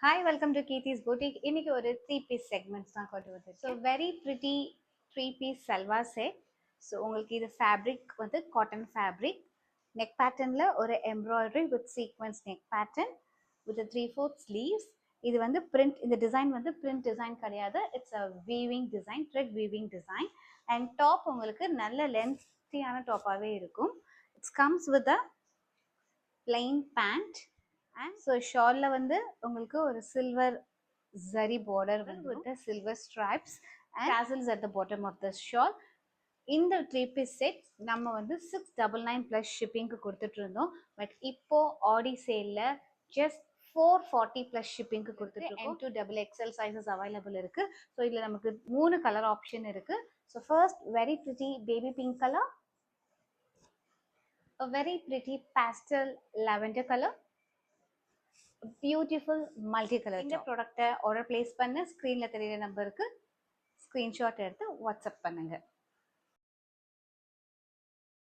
Hi, welcome to Keithi's Boutique. இன்னைக்கு ஒரு 3-piece segments தான் கொண்டு வந்திருக்கேன். So very pretty 3-piece salwar set. So உங்களுக்கு இது fabric வந்து cotton fabric. Neck patternல ஒரு embroidery with sequence neck pattern with a 3/4 sleeves. இது வந்து print, இந்த டிசைன் வந்து print design கிடையாது. It's a weaving design, thread weaving design. And top உங்களுக்கு நல்ல lengthyயான டாப்பாவே இருக்கும். It comes with a plain pant. And so ஷால்ல வந்து உங்களுக்கு ஒரு silver zari border with the silver stripes and tassels at the bottom of the shawl. இந்த 3-piece set நம்ம வந்து 699 plus shipping கொடுத்துட்டு இருந்தோம். பட் இப்போ ஆடி சேல்ல just 440 plus shipping கொடுத்துட்டு இருக்கோம். M2XXL sizes available இருக்கு. ஸோ இதுல நமக்கு 3 கலர் ஆப்ஷன் இருக்கு. So first very pretty baby pink colour, a very pretty pastel lavender color, beautiful multi colour. இந்த ப்ராடக்ட்டை ஆர்டர் பிளேஸ் பண்ண ஸ்க்ரீனில் தெரியிற நம்பருக்கு ஸ்க்ரீன்ஷாட் எடுத்து வாட்ஸ்அப் பண்ணுங்க.